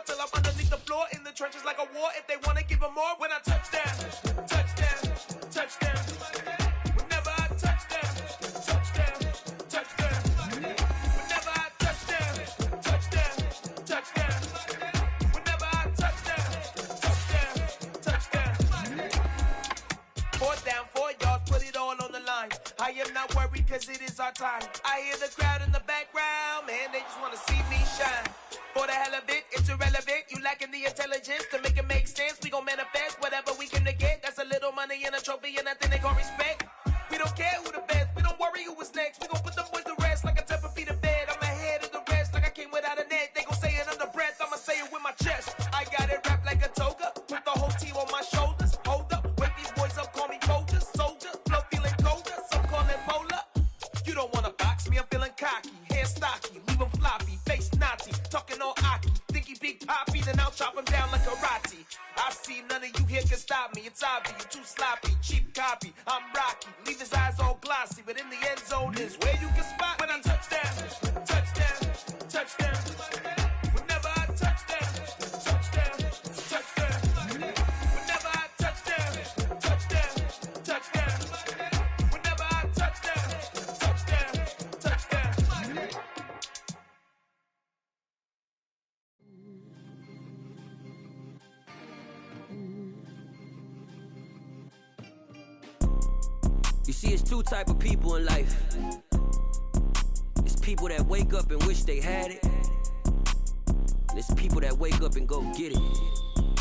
till I'm underneath the floor. In the trenches like a war. If they wanna give them more, when I touch down, touchdown, touchdown. Whenever I touch down, touchdown, touchdown. Whenever I touch down, touchdown, touchdown. Whenever I touch down, touchdown, touchdown. 4th down, 4 yards, put it all on the line. I am not worried cause it is our time. I hear the crowd in the background, man, they just wanna see me shine. For the hell of it, it's irrelevant. You lacking the intelligence to make it make sense. We gon' manifest whatever we came to get. That's a little money and a trophy and nothing they gon' respect. We don't care who the best, we don't worry who was next. We gon' put them boys to rest like a temper feet of bed. I'm ahead of the rest like I came without a net. They gon' say it under breath, I'ma say it with my chest. I got it wrapped like a toga, put the whole team on my shoulders. Hold up, wake these boys up, call me Folger, soldier. Flow feeling colder, some call it polar. You don't wanna box me, I'm feeling cocky. Hair stocky, leave him floppy, face naughty. Talking all aki, think he big poppy, then I'll chop him down like karate. I see none of you here can stop me. It's obvious, you too sloppy, cheap copy. I'm Rocky, leave his eyes all glossy, but in the end zone is where you can spot when I touch down, touchdown, touchdown. Whenever I touch down, touchdown, touchdown. Whenever I touch down, touchdown, touchdown. Whenever I touch down, touchdown, touchdown. You see, it's two type of people in life. It's people that wake up and wish they had it, and it's people that wake up and go get it.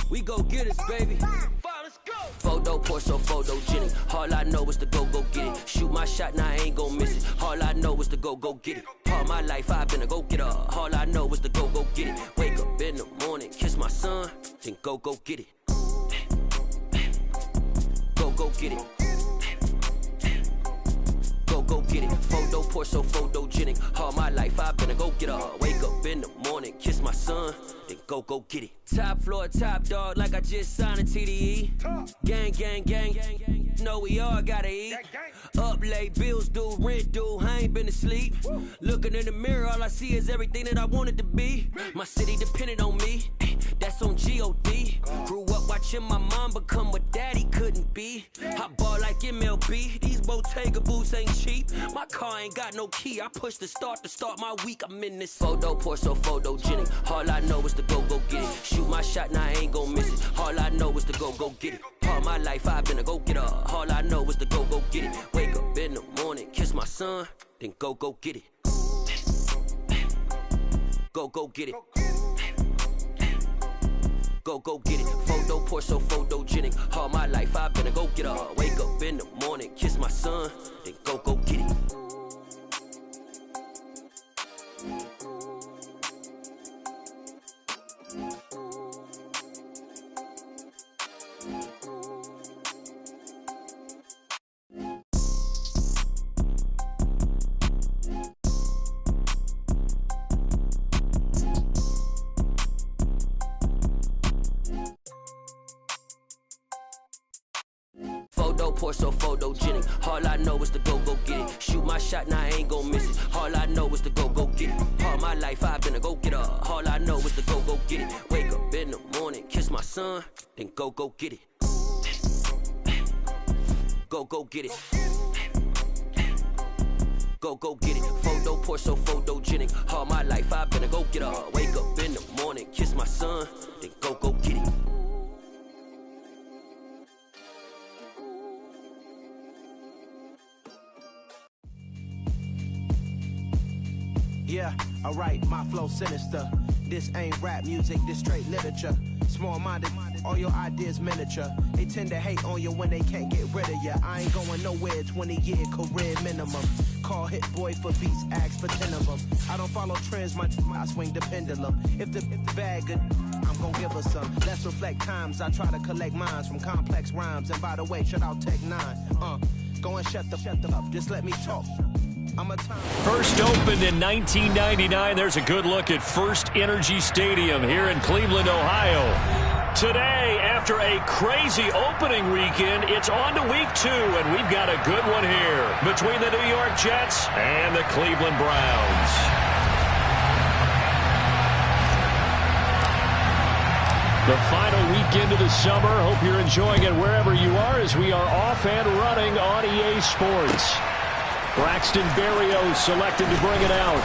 We go get it, baby. Let's go. Photo, Porsche, photogenic. All I know is to go get it. Shoot my shot, now I ain't gon' miss it. All I know is to go get it. All my life I've been a go-getter. All I know is to go get it. Wake up in the morning, kiss my son, then go get it. Go get it. Go get it. Photo, Porsche, photogenic. All my life I've been a go-getter. Wake up in the morning, kiss my son, then go get it. Top floor, top dog, like I just signed a TDE. Gang, gang, gang, know we all gotta eat. Up late, bills due, rent due, I ain't been asleep. Looking in the mirror, all I see is everything that I wanted to be. My city depended on me, that's on G.O.D. Grew up watching my mom become what daddy couldn't be. I ball like MLB, these Bottega boots ain't cheap. My car ain't got no key, I push the start to start my week. I'm in this photo, Porsche, photogenic. All I know is to go get it. Shoot my shot, now I ain't gon' miss it. All I know is to go get it. All my life I've been a go-getter. All I know is to go get it. Wake up in the morning, kiss my son, then go get it. Go get it. Go get it. Photo, Porsche, photogenic. All my life I've been a go-getter. Wake up in the morning, kiss my son, then go get it. Photo, Porsche, photogenic. All I know is to go get it. Shoot my shot, now I ain't gon' miss it. All I know is to go get it. All my life I've been a go-getter. All I know is to go get it. Wake up in the morning, kiss my son, then go get it. Go get it. Go get it. Photo, Porsche, photogenic. All my life I've been a go-getter. Wake up in the morning, kiss my son, then go get it. Yeah, alright, my flow sinister. This ain't rap music, this straight literature. Small-minded, all your ideas miniature. They tend to hate on you when they can't get rid of you. I ain't going nowhere, 20-year career minimum. Call Hit Boy for beats, ask for 10 of them. I don't follow trends, I swing the pendulum. If the bag good, I'm gon' give her some. Let's reflect times, I try to collect minds from complex rhymes. And by the way, shout out Tech 9. Go and shut the up, just let me talk. First opened in 1999. There's a good look at First Energy Stadium here in Cleveland, Ohio. Today, after a crazy opening weekend, it's on to week 2, and we've got a good one here between the New York Jets and the Cleveland Browns. The final weekend of the summer. Hope you're enjoying it wherever you are as we are off and running on EA Sports. Braxton Berrios selected to bring it out.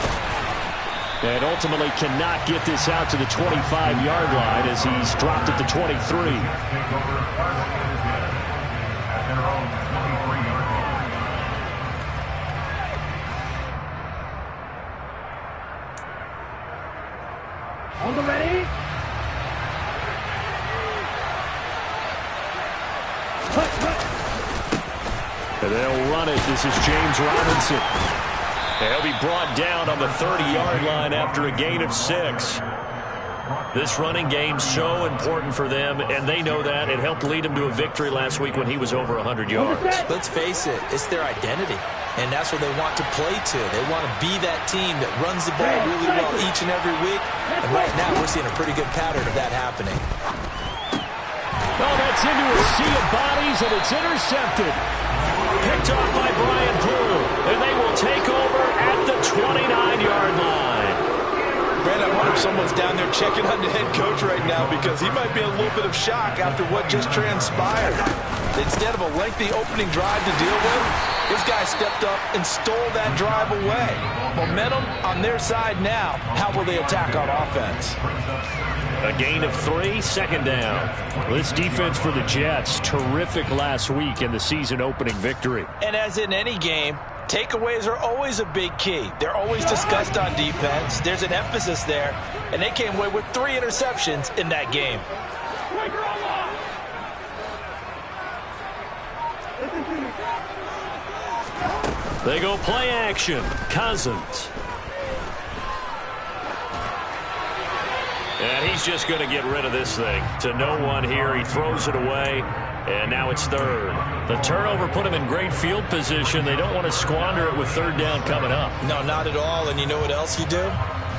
And ultimately cannot get this out to the 25-yard line as he's dropped at the 23. On the ready. And they'll run it. This is James Robinson. And he'll be brought down on the 30-yard line after a gain of 6. This running game's so important for them, and they know that. It helped lead them to a victory last week when he was over 100 yards. Let's face it, it's their identity, and that's what they want to play to. They want to be that team that runs the ball really well each and every week, and right now we're seeing a pretty good pattern of that happening. Oh, that's into a sea of bodies, and it's intercepted. Picked off by Brian Pruitt, and they will take over at the 29-yard line. Brad, I wonder if someone's down there checking on the head coach right now because he might be in a little bit of shock after what just transpired. Instead of a lengthy opening drive to deal with, this guy stepped up and stole that drive away. Momentum on their side now. How will they attack on offense? A gain of 3, second down. This defense for the Jets, terrific last week in the season-opening victory. And as in any game, takeaways are always a big key. They're always discussed on defense. There's an emphasis there, and they came away with 3 interceptions in that game. They go play action. Cousins. And he's just going to get rid of this thing. To no one here. He throws it away. And now it's third. The turnover put him in great field position. They don't want to squander it with third down coming up. No, not at all. And you know what else you do?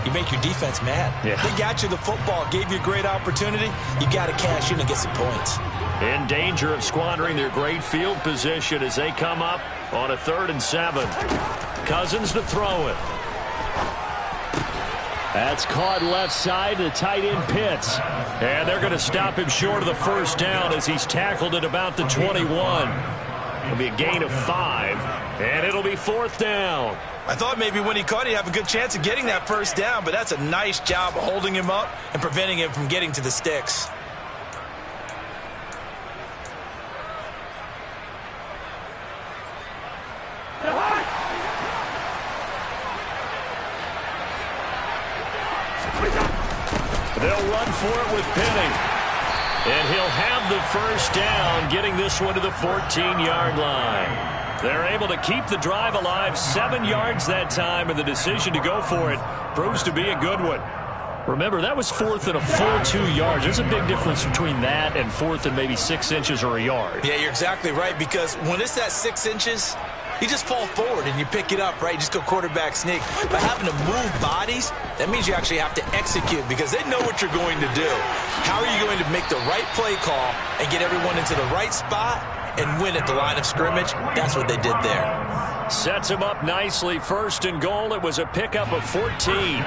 You make your defense mad. Yeah. They got you the football, gave you a great opportunity. You got to cash in and get some points. In danger of squandering their great field position as they come up on a 3rd and 7. Cousins to throw it. That's caught left side to tight end Pitts. And they're going to stop him short of the first down as he's tackled at about the 21. It'll be a gain of 5, and it'll be 4th down. I thought maybe when he caught it, he'd have a good chance of getting that first down, but that's a nice job of holding him up and preventing him from getting to the sticks. They'll run for it with Penning. And he'll have the first down, getting this one to the 14-yard line. They're able to keep the drive alive, 7 yards that time, and the decision to go for it proves to be a good one. Remember, that was 4th and a full 2 yards. There's a big difference between that and 4th and maybe 6 inches or a yard. Yeah, you're exactly right, because when it's that 6 inches, you just fall forward and you pick it up, right? You just go quarterback sneak. But having to move bodies, that means you actually have to execute because they know what you're going to do. How are you going to make the right play call and get everyone into the right spot and win at the line of scrimmage? That's what they did there. Sets him up nicely. 1st and goal. It was a pickup of 14.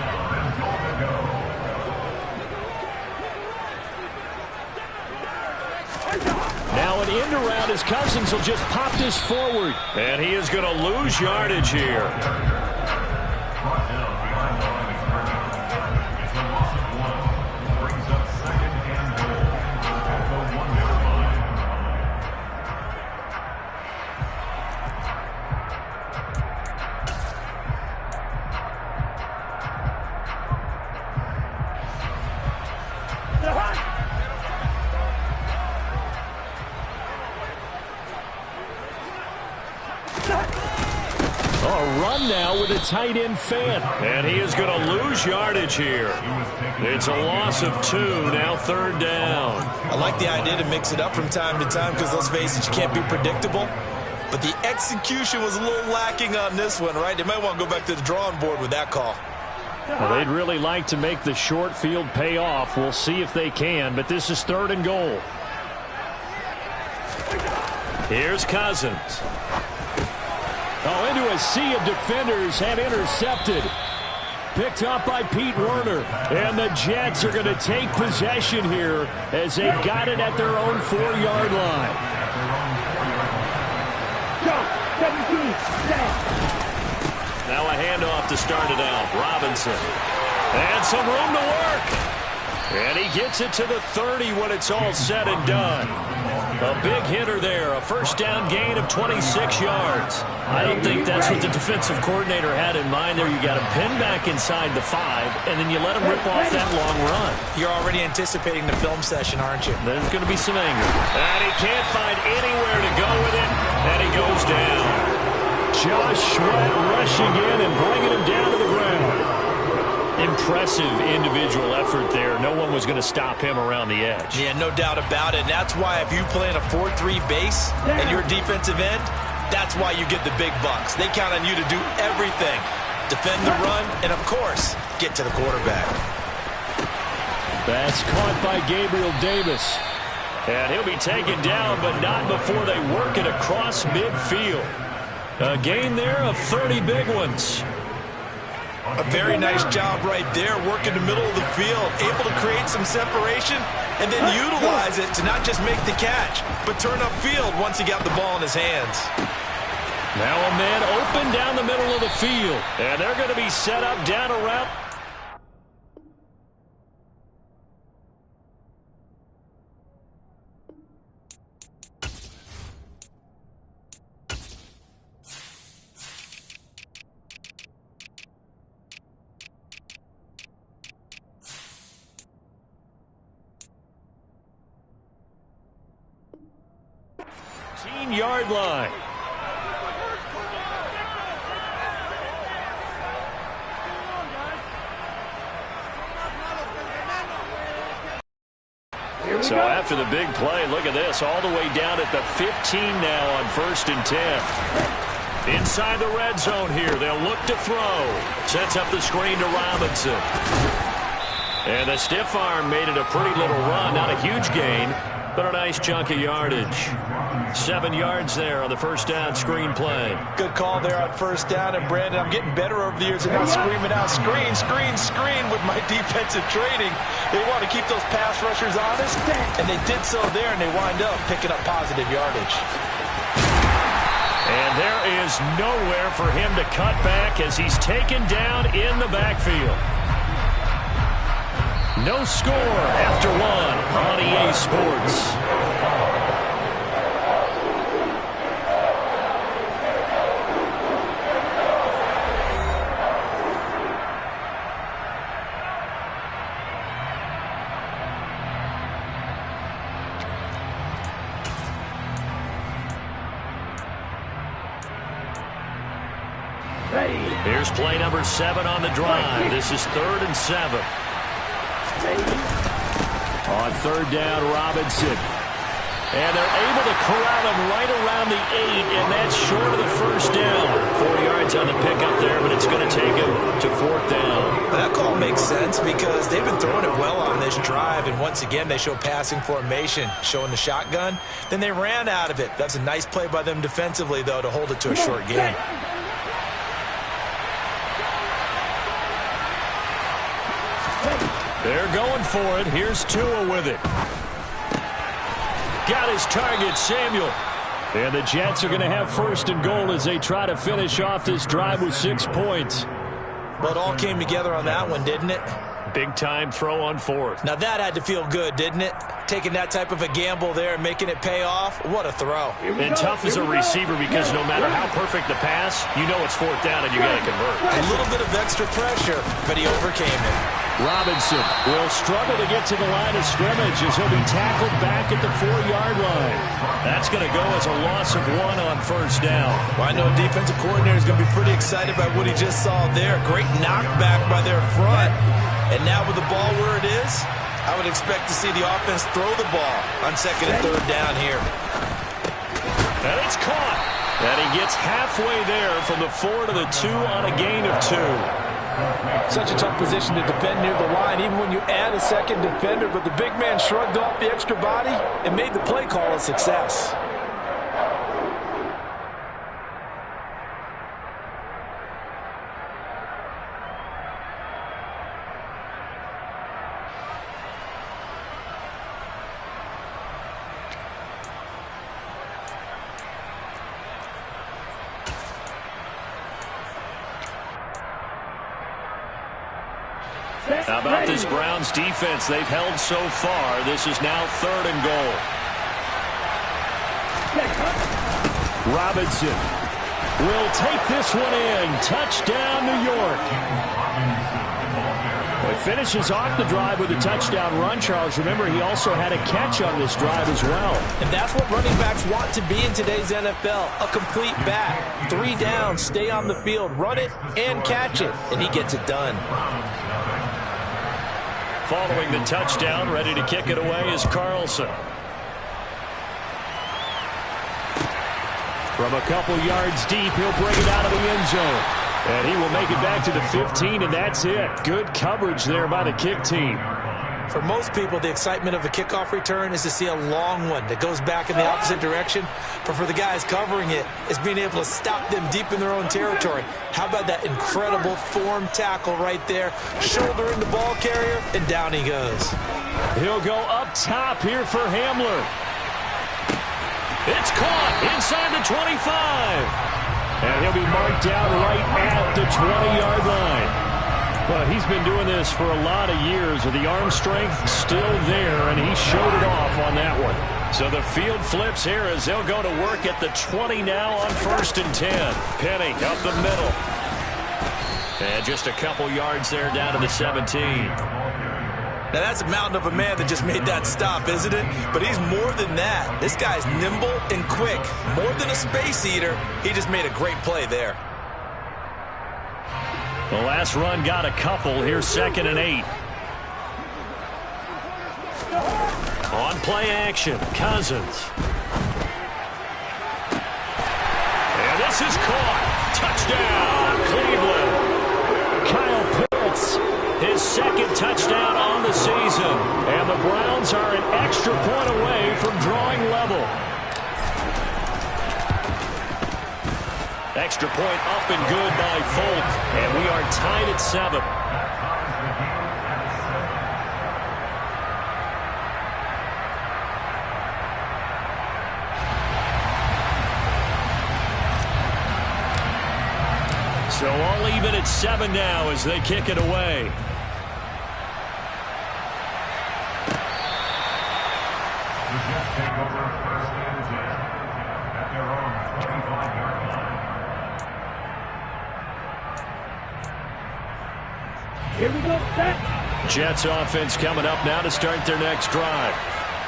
Now an end around as Cousins will just pop this forward. And he is going to lose yardage here. Now with a tight end fan. And he is going to lose yardage here. It's a loss of 2, now 3rd down. I like the idea to mix it up from time to time because, let's face it, you can't be predictable. But the execution was a little lacking on this one, right? They might want to go back to the drawing board with that call. Well, they'd really like to make the short field pay off. We'll see if they can, but this is 3rd and goal. Here's Cousins. Oh, into a sea of defenders and intercepted. picked up by Pete Werner. And the Jets are going to take possession here as they've got it at their own 4-yard line. Now a handoff to start it out. Robinson. And some room to work. And he gets it to the 30 when it's all said and done. A big hitter there. A first down gain of 26 yards. I don't think that's what the defensive coordinator had in mind there. You got him pinned back inside the 5, and then you let him rip off that long run. You're already anticipating the film session, aren't you? There's going to be some anger. And he can't find anywhere to go with it, and he goes down. Josh Sweat rushing in and bringing him down to the ground. Impressive individual effort there. No one was going to stop him around the edge. Yeah, no doubt about it. And that's why if you play in a 4-3 base and you're a defensive end, that's why you get the big bucks. They count on you to do everything. Defend the run and, of course, get to the quarterback. That's caught by Gabriel Davis. And he'll be taken down, but not before they work it across midfield. A gain there of 30 big ones. A very nice job right there, working the middle of the field, able to create some separation, and then utilize it to not just make the catch, but turn upfield once he got the ball in his hands. Now a man open down the middle of the field, and they're going to be set up down around. Yard line. So after the big play, look at this, all the way down at the 15 now on 1st and 10. Inside the red zone here, they'll look to throw. Sets up the screen to Robinson. And the stiff arm made it a pretty little run, not a huge gain, but a nice chunk of yardage. 7 yards there on the first down screen play. Good call there on first down. And, Brandon, I'm getting better over the years and not screaming out, screen, screen, screen with my defensive training. They want to keep those pass rushers honest, and they did so there, and they wind up picking up positive yardage. And there is nowhere for him to cut back as he's taken down in the backfield. No score after 1 on EA Sports. Here's play number 7 on the drive. This is 3rd and 7. On 3rd down, Robinson. And they're able to corral him right around the 8, and that's short of the first down. 4 yards on the pickup there, but it's going to take him to 4th down. That call makes sense because they've been throwing it well on this drive, and once again they show passing formation, showing the shotgun. Then they ran out of it. That's a nice play by them defensively, though, to hold it to a short gain. They're going for it. Here's Tua with it. Got his target, Samuel. And the Jets are going to have 1st and goal as they try to finish off this drive with 6 points. Well, it all came together on that one, didn't it? Big-time throw on 4th. Now that had to feel good, didn't it? Taking that type of a gamble there and making it pay off. What a throw. And tough as a receiver because no matter how perfect the pass, you know it's 4th down and you got to convert. A little bit of extra pressure, but he overcame it. Robinson will struggle to get to the line of scrimmage as he'll be tackled back at the 4-yard line. That's going to go as a loss of 1 on 1st down. Well, I know a defensive coordinator is going to be pretty excited by what he just saw there. Great knockback by their front. And now with the ball where it is, I would expect to see the offense throw the ball on 2nd and 3rd down here. And it's caught. And he gets halfway there from the 4 to the 2 on a gain of 2. Such a tough position to defend near the line, even when you add a second defender, but the big man shrugged off the extra body and made the play call a success. How about this Browns defense? They've held so far. This is now 3rd and goal. Robinson will take this one in. Touchdown, New York. Well, he finishes off the drive with a touchdown run, Charles. Remember, he also had a catch on this drive as well. And that's what running backs want to be in today's NFL, a complete back. 3 downs, stay on the field, run it, and catch it, and he gets it done. Following the touchdown, ready to kick it away is Carlson. From a couple yards deep, he'll bring it out of the end zone. And he will make it back to the 15, and that's it. Good coverage there by the kick team. For most people, the excitement of a kickoff return is to see a long one that goes back in the opposite direction. But for the guys covering it, it's being able to stop them deep in their own territory. How about that incredible form tackle right there? Shouldering the ball carrier, and down he goes. He'll go up top here for Hamler. It's caught inside the 25. And he'll be marked down right at the 20-yard line. But he's been doing this for a lot of years with the arm strength still there, and he showed it off on that one. So the field flips here as they'll go to work at the 20 now on 1st and 10. Penny up the middle. And just a couple yards there down to the 17. Now, that's a mountain of a man that just made that stop, isn't it? But he's more than that. This guy's nimble and quick. More than a space eater, he just made a great play there. The last run got a couple. Here's 2nd and 8. On play action, Cousins. And this is caught. Touchdown, Cleveland. Kyle Pitts, his 2nd touchdown on the season. And the Browns are an extra point away from drawing level. Extra point up and good by Folk. And we are tied at 7. So all even at 7 now as they kick it away. Here we go, set. Jets offense coming up now to start their next drive.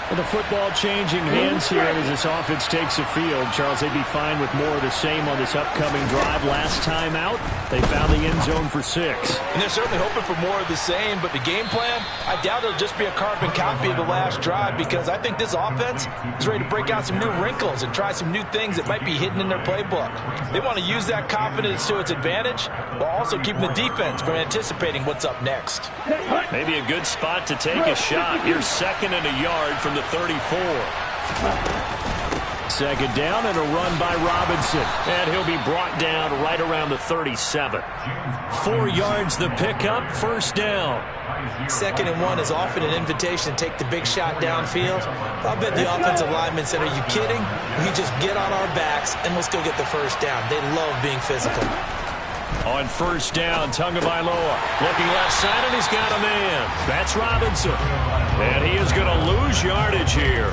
With the football changing hands here as this offense takes the field, Charles, they'd be fine with more of the same on this upcoming drive. Last time out, they found the end zone for 6. And they're certainly hoping for more of the same, but the game plan, I doubt it'll just be a carbon copy of the last drive because I think this offense is ready to break out some new wrinkles and try some new things that might be hidden in their playbook. They want to use that confidence to its advantage while also keeping the defense from anticipating what's up next. Maybe a good spot to take a shot. Here's 2nd and a yard from the 34. 2nd down and a run by Robinson. And he'll be brought down right around the 37. 4 yards the pickup, 1st down. 2nd and 1 is often an invitation to take the big shot downfield. I'll bet the offensive lineman said, are you kidding? We just get on our backs and let's go get the 1st down. They love being physical. On 1st down, Tagovailoa looking left side, and he's got a man. That's Robinson. And he is going to lose yardage here.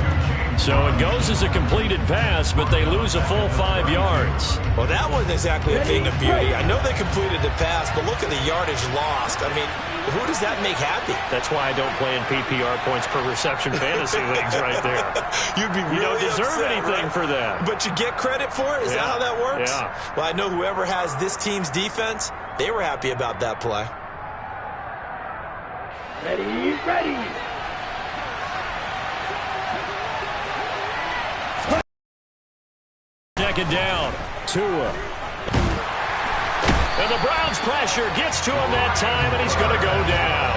So it goes as a completed pass, but they lose a full 5 yards. Well, that wasn't exactly a thing of beauty. I know they completed the pass, but look at the yardage lost. I mean, who does that make happy? That's why I don't play in PPR points per reception fantasy leagues right there. You'd be really You don't deserve upset, anything right? for that. But you get credit for it? Is that how that works? Yeah. Well, I know whoever has this team's defense, they were happy about that play. Ready, ready. Second down, Tua. And the Browns pressure gets to him that time, and he's going to go down.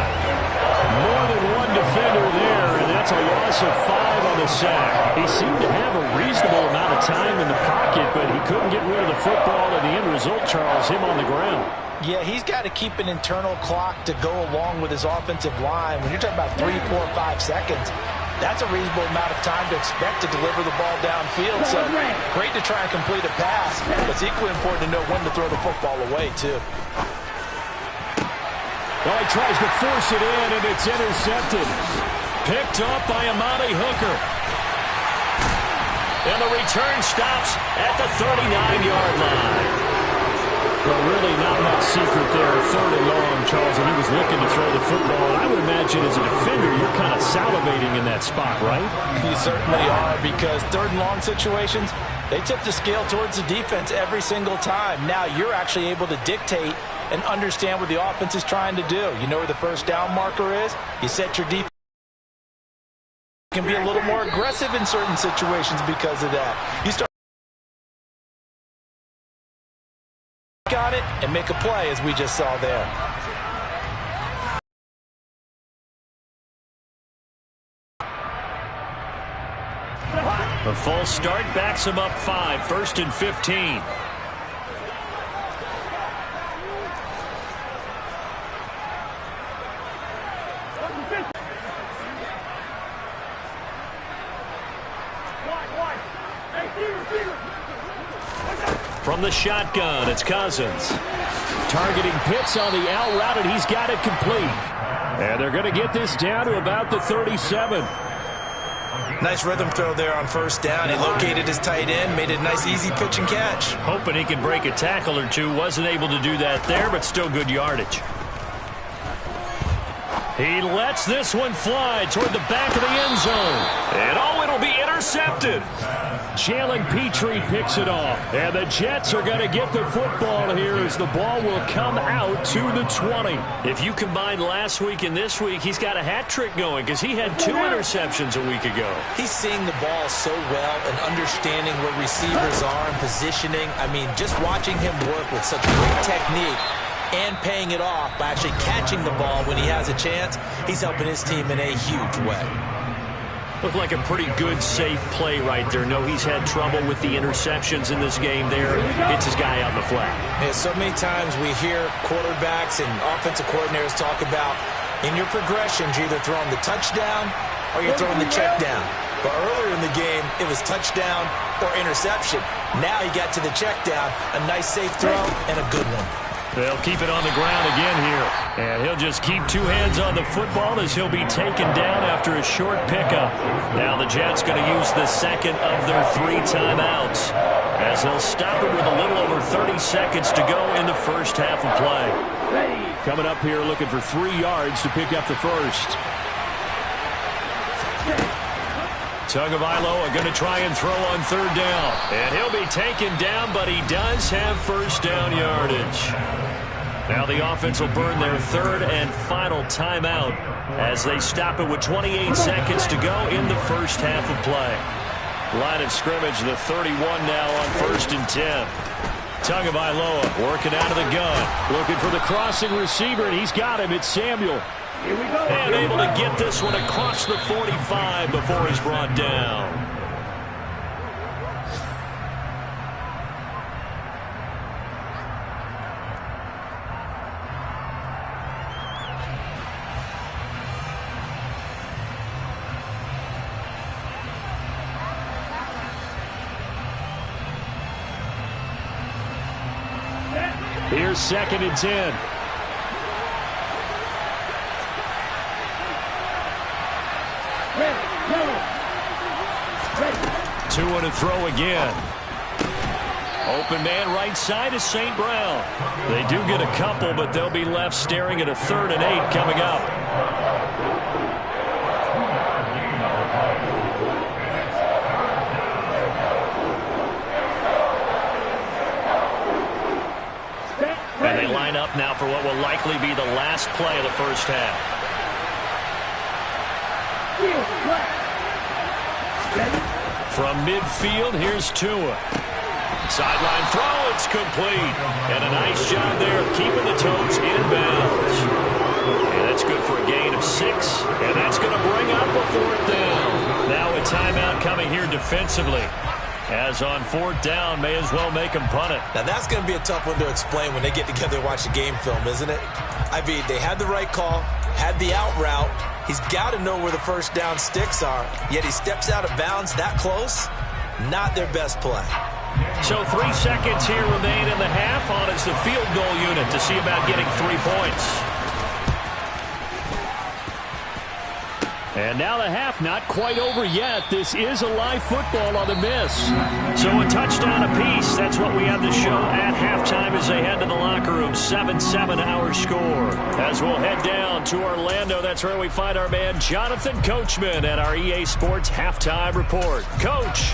More than one defender there, and that's a loss of 5 on the sack. He seemed to have a reasonable amount of time in the pocket, but he couldn't get rid of the football, and the end result, Charles, him on the ground. Yeah, he's got to keep an internal clock to go along with his offensive line. When you're talking about 3, 4, 5 seconds, that's a reasonable amount of time to expect to deliver the ball downfield. So great to try and complete a pass, but it's equally important to know when to throw the football away, too. Well, he tries to force it in, and it's intercepted. Picked up by Amani Hooker. And the return stops at the 39-yard line. Well, really not much secret there. 3rd and long, Charles, and he was looking to throw the football. And I would imagine as a defender, you're kind of salivating in that spot, right? You certainly are, because 3rd and long situations, they tip the scale towards the defense every single time. Now you're actually able to dictate and understand what the offense is trying to do. You know where the first down marker is. You set your defense. You can be a little more aggressive in certain situations because of that. You start on it and make a play, as we just saw there. The false start backs him up 5, 1st and 15. From the shotgun, it's Cousins. Targeting Pitts on the out route, and he's got it complete. And they're going to get this down to about the 37. Nice rhythm throw there on 1st down. He located his tight end, made it a nice easy pitch and catch. Hoping he could break a tackle or two. Wasn't able to do that there, but still good yardage. He lets this one fly toward the back of the end zone. And it'll be intercepted. Jalen Petrie picks it off. And the Jets are going to get the football here as the ball will come out to the 20. If you combine last week and this week, he's got a hat trick going because he had 2 interceptions a week ago. He's seeing the ball so well and understanding where receivers are and positioning. I mean, just watching him work with such great technique and paying it off by actually catching the ball when he has a chance, he's helping his team in a huge way. Looked like a pretty good, safe play right there. No, he's had trouble with the interceptions in this game there. Hits his guy out in the flat. Yeah, so many times we hear quarterbacks and offensive coordinators talk about in your progressions, you're either throwing the touchdown or you're throwing the check down. But earlier in the game, it was touchdown or interception. Now he got to the check down, a nice safe throw and a good one. They'll keep it on the ground again here. And he'll just keep 2 hands on the football as he'll be taken down after a short pickup. Now the Jets going to use the 2nd of their 3 timeouts as they'll stop it with a little over 30 seconds to go in the first half of play. Coming up here looking for 3 yards to pick up the first. Tagovailoa going to try and throw on 3rd down. And he'll be taken down, but he does have first down yardage. Now the offense will burn their 3rd and final timeout as they stop it with 28 seconds to go in the first half of play. Line of scrimmage, the 31 now on 1st and 10. Tagovailoa working out of the gun. Looking for the crossing receiver, and he's got him. It's Samuel. Here we go. And able to get this one across the 45 before he's brought down. Here's 2nd and 10. Two and a throw again. Open man right side is St. Brown. They do get a couple, but they'll be left staring at a 3rd and 8 coming up. And they line up now for what will likely be the last play of the first half. From midfield, here's Tua. Sideline throw, it's complete. And a nice job there of keeping the toes inbounds. And that's good for a gain of 6. And that's going to bring up a 4th down. Now a timeout coming here defensively. As on 4th down, may as well make him punt it. Now that's going to be a tough one to explain when they get together and watch the game film, isn't it? I mean, they had the right call, had the out route. He's got to know where the first down sticks are, yet he steps out of bounds that close. Not their best play. So 3 seconds here remain in the half. On is the field goal unit to see about getting 3 points. And now the half not quite over yet. This is a live football on the miss. So a touchdown apiece. That's what we have to show at halftime as they head to the locker room. 7-7 our score. As we'll head down to Orlando, that's where we find our man Jonathan Coachman at our EA Sports Halftime Report. Coach,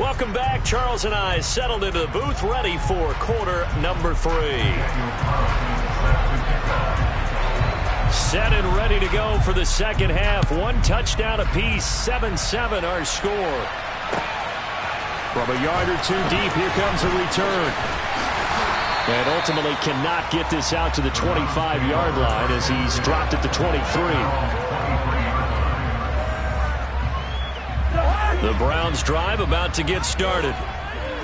welcome back. Charles and I settled into the booth ready for quarter number 3. Set and ready to go for the second half. 1 touchdown apiece. 7-7 our score. From a yard or 2 deep, here comes a return. And ultimately cannot get this out to the 25-yard line as he's dropped at the 23. The Browns drive about to get started.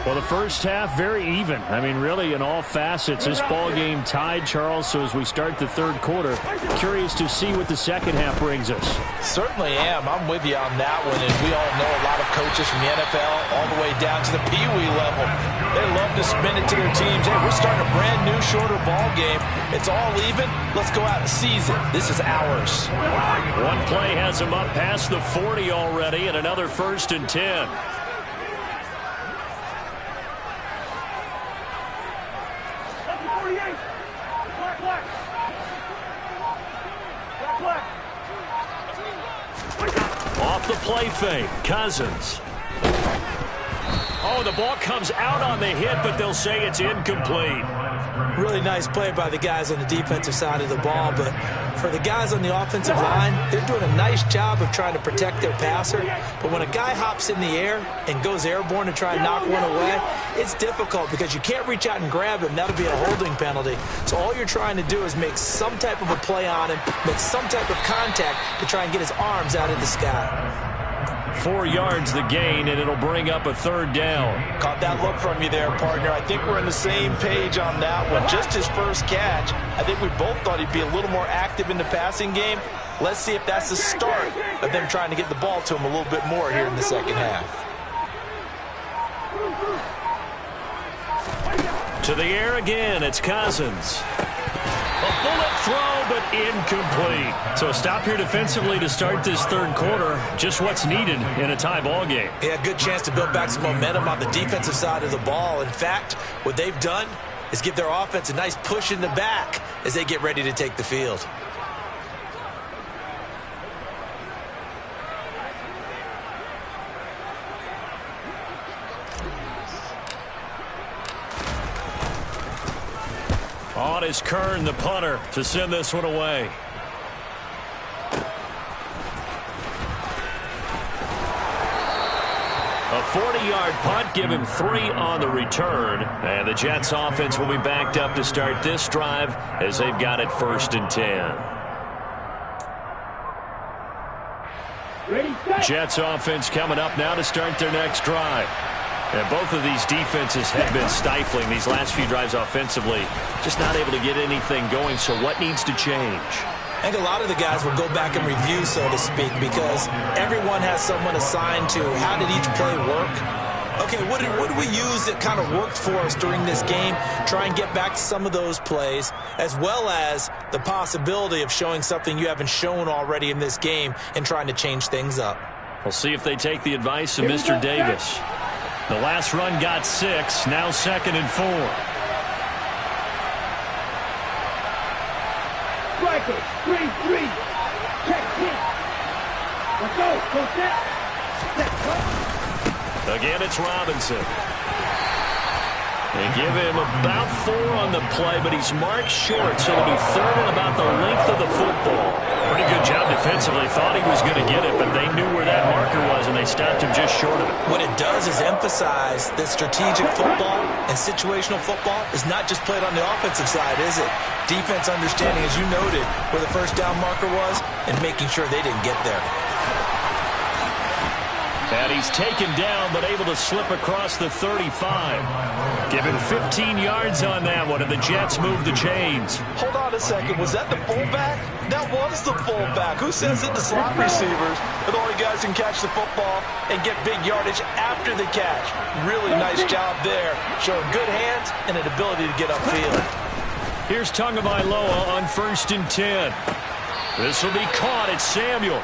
Well, the first half, very even. I mean, really, in all facets, this ball game tied, Charles. So as we start the third quarter, curious to see what the second half brings us. Certainly am. I'm with you on that one. And we all know a lot of coaches from the NFL all the way down to the Pee Wee level. They love to spin it to their teams. Hey, we're starting a brand new, shorter ball game. It's all even. Let's go out and seize it. This is ours. One play has him up past the 40 already, and another 1st and 10. Off the play fake, Cousins. Oh, the ball comes out on the hit, but they'll say it's incomplete. Really nice play by the guys on the defensive side of the ball, but for the guys on the offensive line, they're doing a nice job of trying to protect their passer. But when a guy hops in the air and goes airborne to try and knock one away, it's difficult because you can't reach out and grab him. That'll be a holding penalty. So all you're trying to do is make some type of a play on him, make some type of contact to try and get his arms out of the sky. 4 yards the gain, and it'll bring up a 3rd down. Caught that look from you there, partner. I think we're on the same page on that one. Just his first catch. I think we both thought he'd be a little more active in the passing game. Let's see if that's the start of them trying to get the ball to him a little bit more here in the second half. To the air again, it's Cousins. A bullet throw, but incomplete. So a stop here defensively to start this third quarter. Just what's needed in a tie ball game. Yeah, good chance to build back some momentum on the defensive side of the ball. In fact, what they've done is give their offense a nice push in the back as they get ready to take the field. On is Kern, the punter, to send this one away. A 40-yard punt, give him 3 on the return. And the Jets offense will be backed up to start this drive as they've got it 1st and 10. Jets offense coming up now to start their next drive. And both of these defenses have been stifling these last few drives offensively. Just not able to get anything going, so what needs to change? I think a lot of the guys will go back and review, so to speak, because everyone has someone assigned to how did each play work. Okay, what did we use that kind of worked for us during this game? Try and get back to some of those plays, as well as the possibility of showing something you haven't shown already in this game and trying to change things up. We'll see if they take the advice of Mr. Davis. The last run got 6, now 2nd and 4. Striker, 3-3. Check 10. Let's go. Go set. Again, it's Robinson. They give him about 4 on the play, but he's marked short, so it'll be 3rd and about the length of the football. Pretty good job defensively. Thought he was going to get it, but they knew where that marker was, and they stopped him just short of it. What it does is emphasize that strategic football and situational football is not just played on the offensive side, is it? Defense understanding, as you noted, where the first down marker was and making sure they didn't get there. And he's taken down, but able to slip across the 35. Given 15 yards on that one, and the Jets move the chains. Hold on a second. Was that the fullback? That was the fullback. Who says it? The slot receivers. The only guys who can catch the football and get big yardage after the catch. Really nice job there. Showing good hands and an ability to get upfield. Here's Tagovailoa on 1st and 10. This will be caught at Samuel.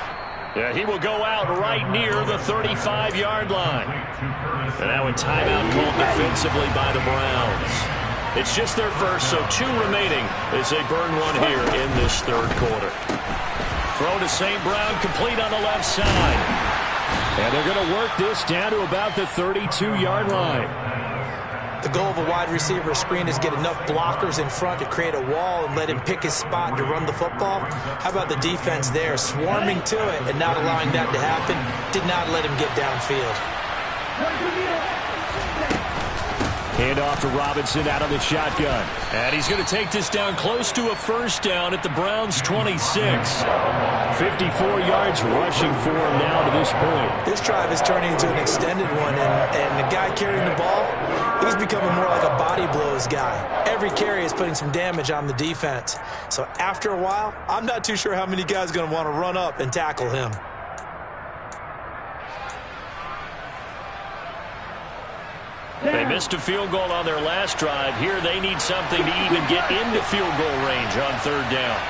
Yeah, he will go out right near the 35-yard line. And now a timeout called defensively by the Browns. It's just their first, so 2 remaining as they burn one here in this third quarter. Throw to St. Brown, complete on the left side. And they're going to work this down to about the 32-yard line. The goal of a wide receiver screen is get enough blockers in front to create a wall and let him pick his spot to run the football. How about the defense there, swarming to it and not allowing that to happen? Did not let him get downfield. Hand off to Robinson out of the shotgun. And he's going to take this down close to a first down at the Browns' 26. 54 yards rushing for him now to this point. This drive is turning into an extended one, and the guy carrying the ball, he's becoming more like a body blows guy. Every carry is putting some damage on the defense. So after a while, I'm not too sure how many guys are going to want to run up and tackle him. They missed a field goal on their last drive. Here they need something to even get into field goal range on third down.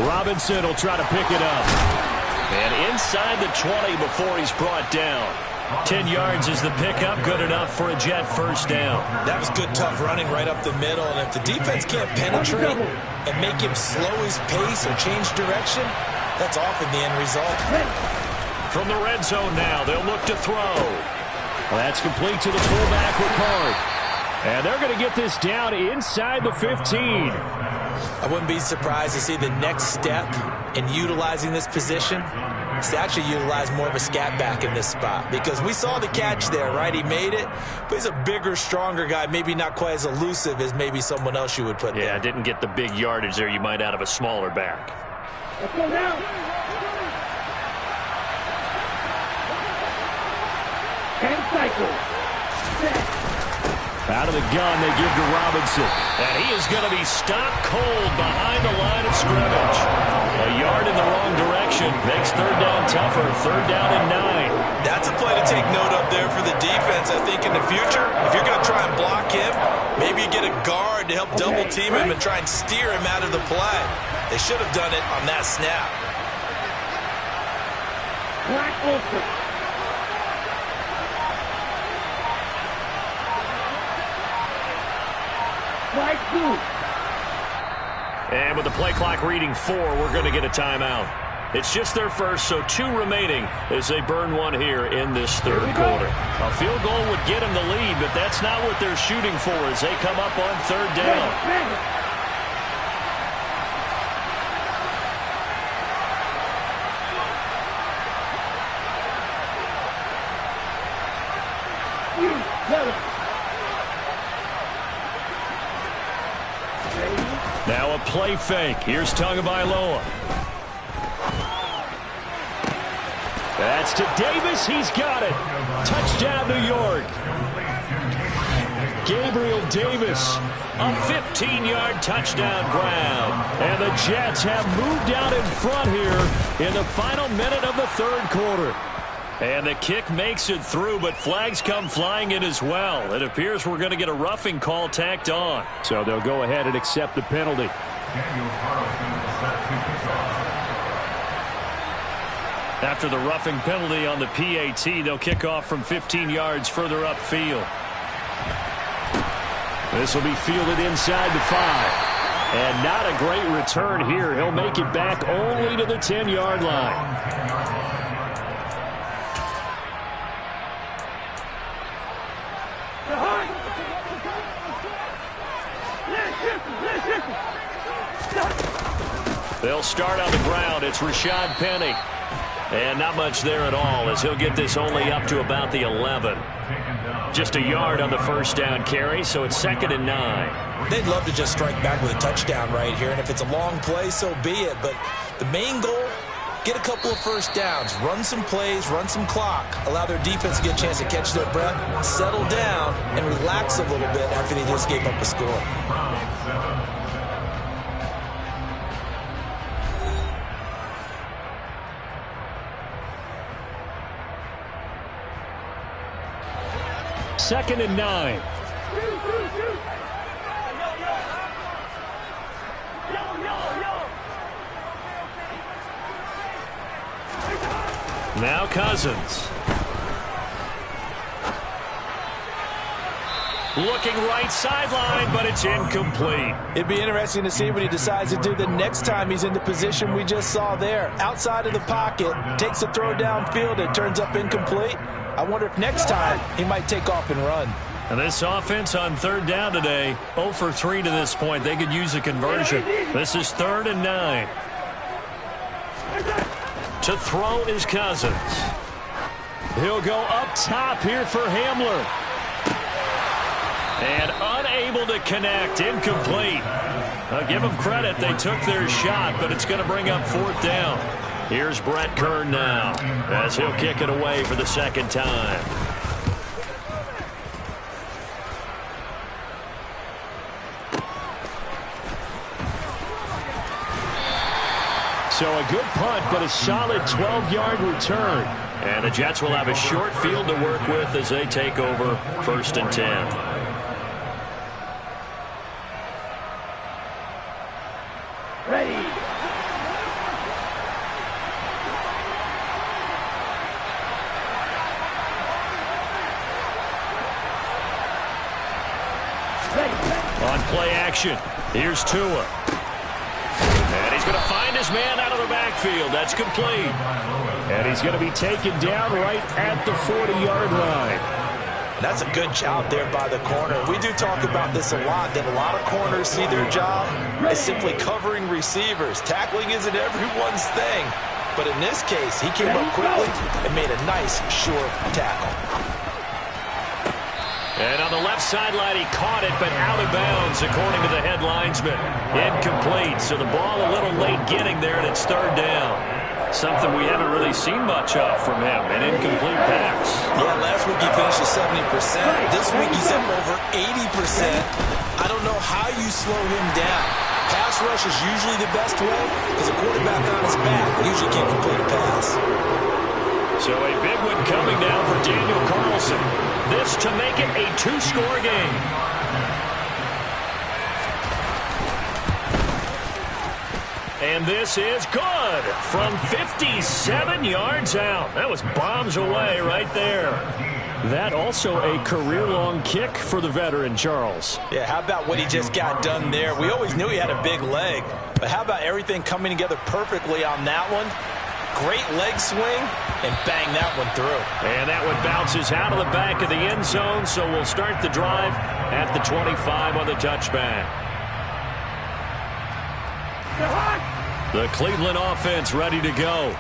Robinson will try to pick it up. And inside the 20 before he's brought down. 10 yards is the pickup, good enough for a Jet first down. That was good, tough running right up the middle. And if the defense can't penetrate and make him slow his pace or change direction, that's often the end result. From the red zone now, they'll look to throw. That's complete to the fullback, Ricard. And they're going to get this down inside the 15. I wouldn't be surprised to see the next step in utilizing this position is to actually utilize more of a scat back in this spot. Because we saw the catch there, right? He made it, but he's a bigger, stronger guy, maybe not quite as elusive as maybe someone else you would put there. Yeah, didn't get the big yardage there you might out of a smaller back. Let's go down. And cycle. Out of the gun, they give to Robinson. And he is going to be stopped cold behind the line of scrimmage. A yard in the wrong direction makes third down tougher. Third down and 9. That's a play to take note of there for the defense. I think in the future, if you're going to try and block him, maybe you get a guard to help double team him and try and steer him out of the play. They should have done it on that snap. Black open. And with the play clock reading 4, we're going to get a timeout. It's just their first, so 2 remaining as they burn one here in this third quarter. A field goal would get them the lead, but that's not what they're shooting for as they come up on third down. Now a play fake. Here's Tagovailoa. That's to Davis. He's got it. Touchdown, New York. Gabriel Davis. A 15-yard touchdown grab. And the Jets have moved out in front here in the final minute of the third quarter. And the kick makes it through, but flags come flying in as well. It appears we're going to get a roughing call tacked on. So they'll go ahead and accept the penalty. After the roughing penalty on the PAT, they'll kick off from 15 yards further upfield. This will be fielded inside the 5. And not a great return here. He'll make it back only to the 10-yard line. They'll start on the ground. It's Rashad Penny. And not much there at all as he'll get this only up to about the 11. Just a yard on the first down carry, so it's 2nd and 9. They'd love to just strike back with a touchdown right here, and if it's a long play, so be it. But the main goal, get a couple of first downs, run some plays, run some clock, allow their defense to get a chance to catch their breath, settle down, and relax a little bit after they just gave up a score. Second and 9. Now Cousins. Looking right sideline, but it's incomplete. It'd be interesting to see what he decides to do the next time he's in the position we just saw there. Outside of the pocket, takes a throw downfield, it turns up incomplete. I wonder if next time he might take off and run. And this offense on third down today, 0 for 3 to this point. They could use a conversion. This is 3rd and 9. To throw is Cousins. He'll go up top here for Hamler. And unable to connect, incomplete. I'll give them credit, they took their shot, but it's going to bring up 4th down. Here's Brett Kern now, as he'll kick it away for the second time. So a good punt, but a solid 12-yard return. And the Jets will have a short field to work with as they take over 1st and 10. Ready. On play action, here's Tua. And he's going to find his man out of the backfield. That's complete. And he's going to be taken down right at the 40-yard line. That's a good job there by the corner. We do talk about this a lot, that a lot of corners see their job as simply covering receivers. Tackling isn't everyone's thing. But in this case, he came up quickly and made a nice, short tackle. And on the left sideline, he caught it, but out of bounds, according to the head linesman. Incomplete, so the ball a little late getting there, and it's 3rd down. Something we haven't really seen much of from him, an incomplete pass. Yeah, last week he finished at 70%. This week he's up over 80%. I don't know how you slow him down. Pass rush is usually the best way because a quarterback on his back usually can't complete a pass. So a big one coming now for Daniel Carlson. This to make it a 2-score game. And this is good from 57 yards out. That was bombs away right there. That also a career-long kick for the veteran, Charles. Yeah, how about what he just got done there? We always knew he had a big leg, but how about everything coming together perfectly on that one? Great leg swing, and bang that one through. And that one bounces out of the back of the end zone, so we'll start the drive at the 25 on the touchback. The Cleveland offense ready to go.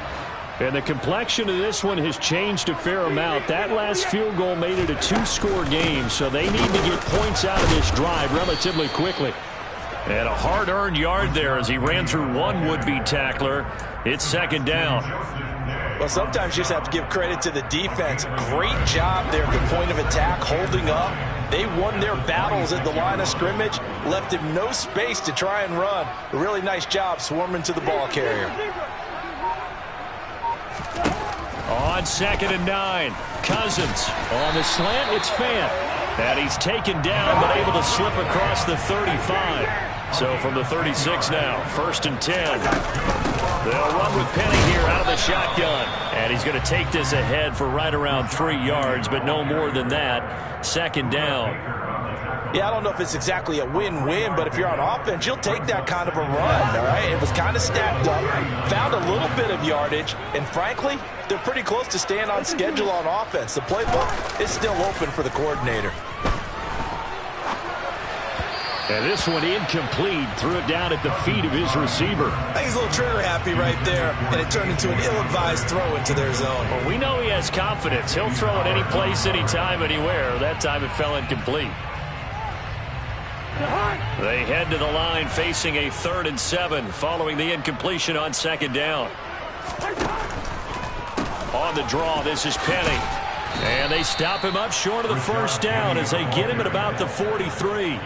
And the complexion of this one has changed a fair amount. That last field goal made it a 2-score game, so they need to get points out of this drive relatively quickly. And a hard-earned yard there as he ran through one would-be tackler. It's 2nd down. Well, sometimes you just have to give credit to the defense. Great job there at the point of attack, holding up. They won their battles at the line of scrimmage, left him no space to try and run. A really nice job swarming to the ball carrier. On 2nd and 9, Cousins on the slant, it's Fant. And he's taken down but able to slip across the 35. So from the 36 now, 1st and 10. They'll run with Penny here out of the shotgun. And he's going to take this ahead for right around 3 yards, but no more than that. 2nd down. Yeah, I don't know if it's exactly a win-win, but if you're on offense, you'll take that kind of a run, all right? It was kind of stacked up, found a little bit of yardage, and frankly, they're pretty close to staying on schedule on offense. The playbook is still open for the coordinator. And this one incomplete, threw it down at the feet of his receiver. I think he's a little trigger happy right there, and it turned into an ill-advised throw into their zone. Well, we know he has confidence. He'll throw it any place, anytime, anywhere. That time it fell incomplete. They head to the line facing a 3rd and 7 following the incompletion on 2nd down. On the draw, this is Penny. And they stop him up short of the 1st down as they get him at about the 43.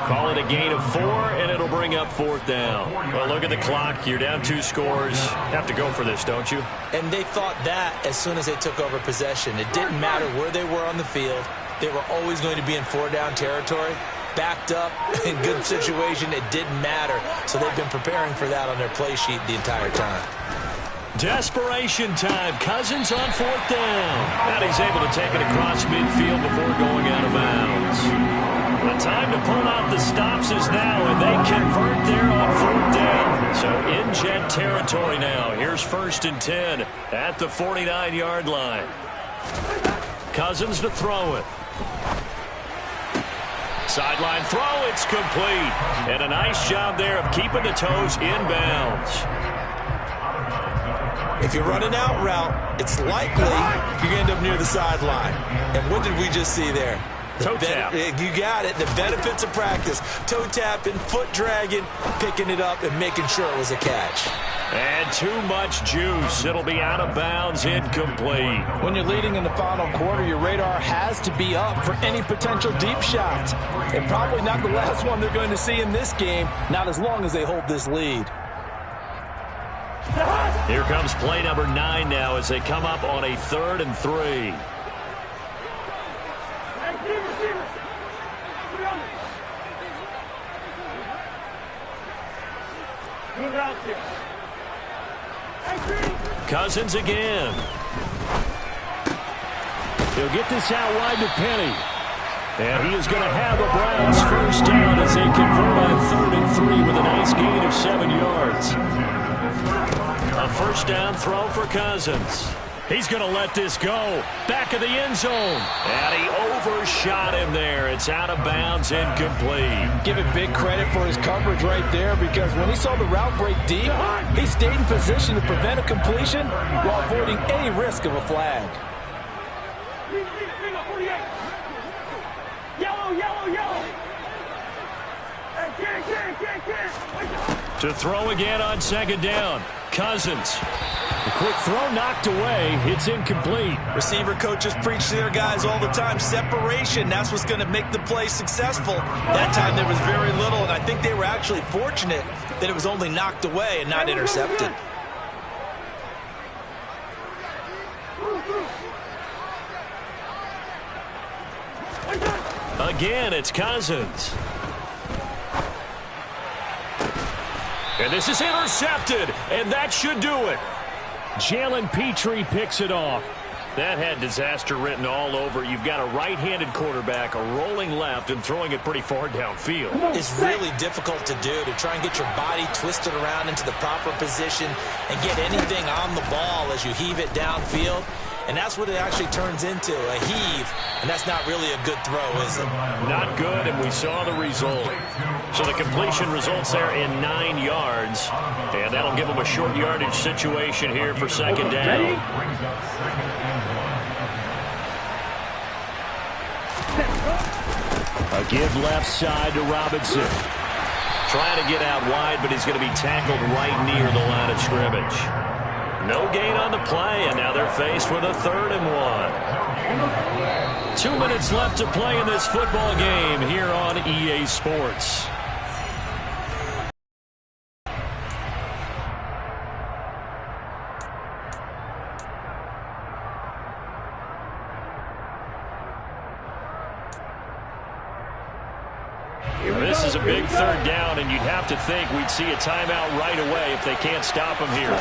Call it a gain of 4, and it'll bring up 4th down. Well, look at the clock. You're down 2 scores. Have to go for this, don't you? And they thought that as soon as they took over possession. It didn't matter where they were on the field. They were always going to be in 4-down territory. Backed up, in good situation, it didn't matter. So they've been preparing for that on their play sheet the entire time. Desperation time. Cousins on 4th down. And he's able to take it across midfield before going out of bounds. The time to pull out the stops is now, and they convert there on 4th down. So in Jet territory now. Here's 1st and 10 at the 49-yard line. Cousins to throw it. Sideline throw, it's complete. And a nice job there of keeping the toes inbounds. If you're running out route, it's likely you're going to end up near the sideline. And what did we just see there? Toe tap. You got it. The benefits of practice. Toe tapping, foot dragging, picking it up, and making sure it was a catch. And too much juice. It'll be out of bounds, incomplete. When you're leading in the final quarter, your radar has to be up for any potential deep shots. And probably not the last one they're going to see in this game, not as long as they hold this lead. Here comes play number 9 now as they come up on a 3rd and 3. Cousins again. He'll get this out wide to Penny. And he is going to have the Browns 1st down as they convert on 3rd and 3 with a nice gain of 7 yards. A 1st down throw for Cousins. He's going to let this go. Back of the end zone. And he overshot him there. It's out of bounds, incomplete. Give it big credit for his coverage right there, because when he saw the route break deep, he stayed in position to prevent a completion while avoiding any risk of a flag. To throw again on 2nd down. Cousins. The quick throw knocked away. It's incomplete. Receiver coaches preach to their guys all the time. Separation, that's what's going to make the play successful. That time there was very little, and I think they were actually fortunate that it was only knocked away and not intercepted. Again, it's Cousins. And this is intercepted, and that should do it. Jalen Petrie picks it off. That had disaster written all over. You've got a right-handed quarterback, a rolling left, and throwing it pretty far downfield. It's really difficult to do, to try and get your body twisted around into the proper position and get anything on the ball as you heave it downfield. And that's what it actually turns into, a heave. And that's not really a good throw, is it? Not good, and we saw the result. So the completion results there in 9 yards. And that'll give them a short yardage situation here for 2nd down. A give left side to Robinson. Trying to get out wide, but he's going to be tackled right near the line of scrimmage. No gain on the play, and now they're faced with a 3rd and 1. 2 minutes left to play in this football game here on EA Sports. This is a big 3rd down, and you'd have to think we'd see a timeout right away if they can't stop him here.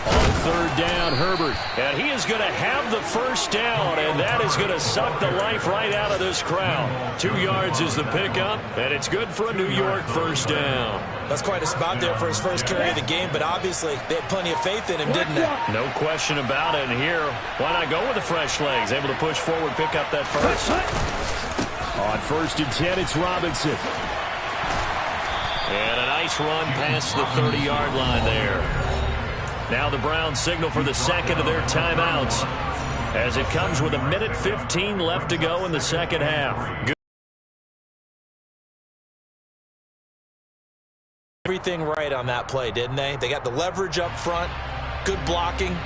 On 3rd down, Herbert. And he is going to have the 1st down, and that is going to suck the life right out of this crowd. 2 yards is the pickup, and it's good for a New York 1st down. That's quite a spot there for his first carry of the game, but obviously they had plenty of faith in him, didn't they? No question about it. And here, why not go with the fresh legs? Able to push forward, pick up that 1st. On 1st and 10, it's Robinson. And a nice run past the 30-yard line there. Now the Browns signal for the 2nd of their timeouts as it comes with 1:15 left to go in the 2nd half. Everything right on that play, didn't they? They got the leverage up front, good blocking,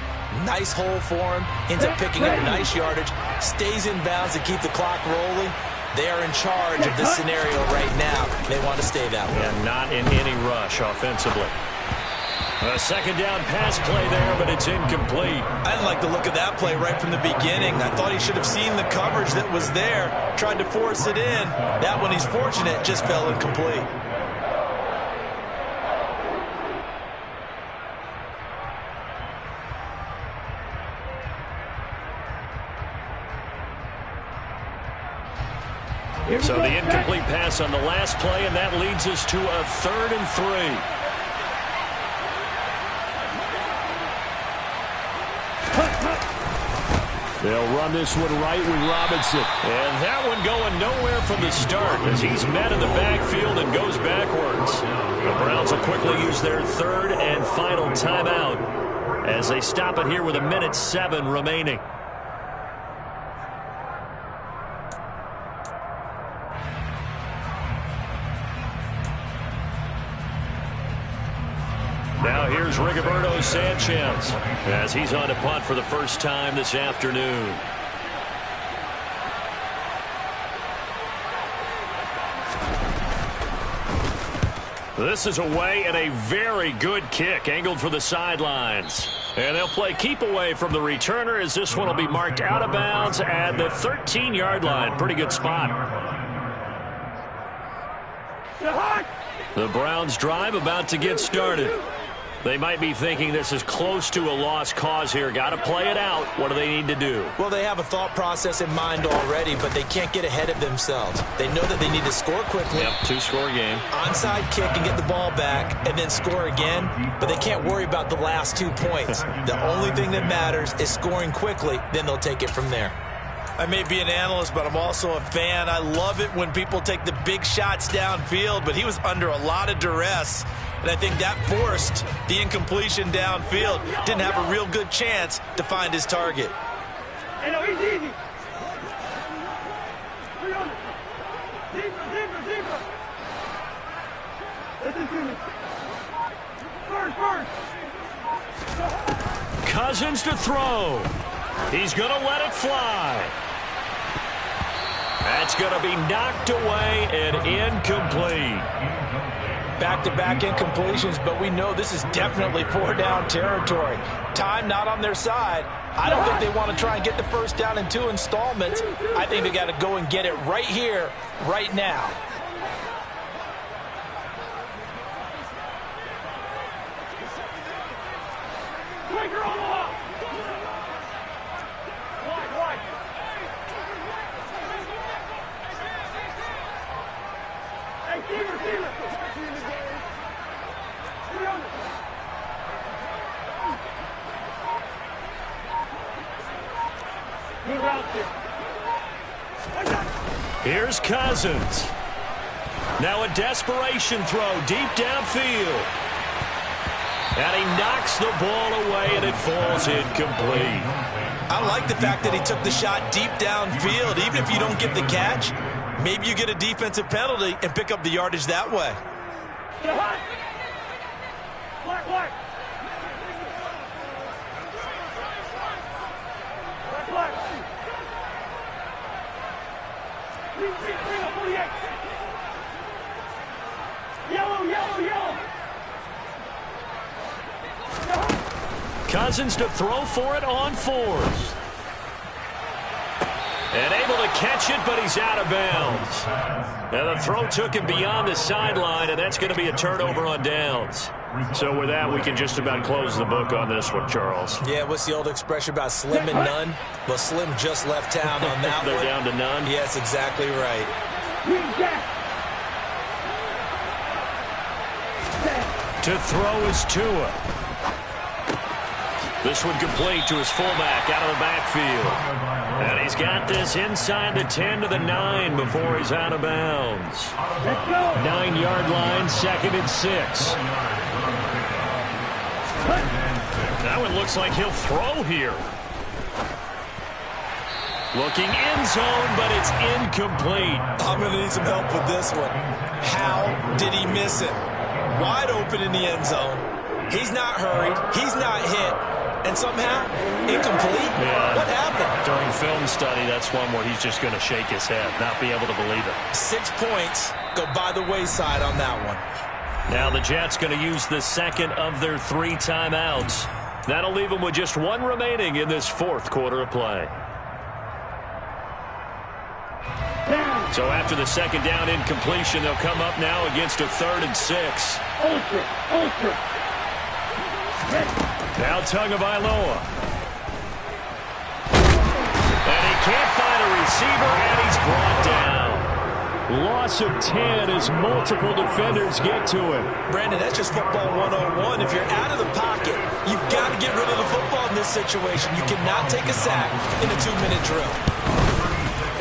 nice hole for him, ends up picking up nice yardage, stays in bounds to keep the clock rolling. They are in charge of this scenario right now. They want to stay that way. And not in any rush offensively. A 2nd down pass play there, but it's incomplete. I didn't like the look of that play right from the beginning. I thought he should have seen the coverage that was there, tried to force it in. That one, he's fortunate, just fell incomplete. So the incomplete pass on the last play, and that leads us to a 3rd and 3. They'll run this one right with Robinson. And that one going nowhere from the start as he's met in the backfield and goes backwards. The Browns will quickly use their 3rd and final timeout as they stop it here with 1:07 remaining. Now here's Rigoberto Sanchez as he's on to punt for the first time this afternoon. This is away and a very good kick angled for the sidelines. And they'll play keep away from the returner as this one will be marked out of bounds at the 13-yard line. Pretty good spot. The Browns drive about to get started. They might be thinking this is close to a lost cause here. Got to play it out. What do they need to do? Well, they have a thought process in mind already, but they can't get ahead of themselves. They know that they need to score quickly. Yep, 2-score game. Onside kick and get the ball back and then score again, but they can't worry about the last 2 points. The only thing that matters is scoring quickly, then they'll take it from there. I may be an analyst, but I'm also a fan. I love it when people take the big shots downfield, but he was under a lot of duress, and I think that forced the incompletion downfield. Didn't have a real good chance to find his target. Hey, no, he's easy. Zebra. Listen to me. First. Cousins to throw. He's going to let it fly. That's going to be knocked away and incomplete. Back-to-back incompletions, but we know this is definitely 4-down territory. Time not on their side. I don't think they want to try and get the first down in 2 installments. I think they got to go and get it right here, right now. Here's Cousins. Now a desperation throw deep downfield. And he knocks the ball away, and it falls incomplete. I like the fact that he took the shot deep downfield. Even if you don't get the catch, maybe you get a defensive penalty and pick up the yardage that way. Black. Yellow. Cousins to throw for it on 4th. And able to catch it, but he's out of bounds. And the throw took him beyond the sideline, and that's going to be a turnover on downs. So with that, we can just about close the book on this one, Charles. Yeah, what's the old expression about slim and none? Well, Slim just left town on that They're one. down to none? Yes, exactly right. To throw is Tua. This one complete to his fullback out of the backfield. And he's got this inside the 10 to the 9 before he's out of bounds. 9-yard line, 2nd and 6. That one looks like he'll throw here. Looking end zone, but it's incomplete. I'm going to need some help with this one. How did he miss it? Wide open in the end zone. He's not hurried. He's not hit. And somehow, incomplete? Yeah. What happened? During film study, that's one where he's just going to shake his head, not be able to believe it. 6 points go by the wayside on that one. Now the Jets going to use the 2nd of their 3 timeouts. That'll leave them with just 1 remaining in this 4th quarter of play. So after the 2nd down incompletion, they'll come up now against a 3rd and 6. Ultra. Now Tagovailoa. And he can't find a receiver, and he's brought down. Loss of 10 as multiple defenders get to him. Brandon, that's just football 101. If you're out of the pocket, you've got to get rid of the football in this situation. You cannot take a sack in a 2-minute drill.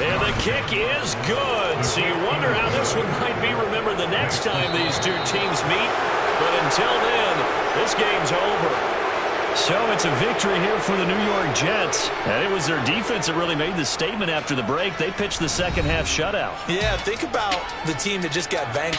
And the kick is good. So you wonder how this one might be remembered the next time these two teams meet. But until then, this game's over. So it's a victory here for the New York Jets. And it was their defense that really made the statement after the break. They pitched the second half shutout. Yeah, think about the team that just got vanquished.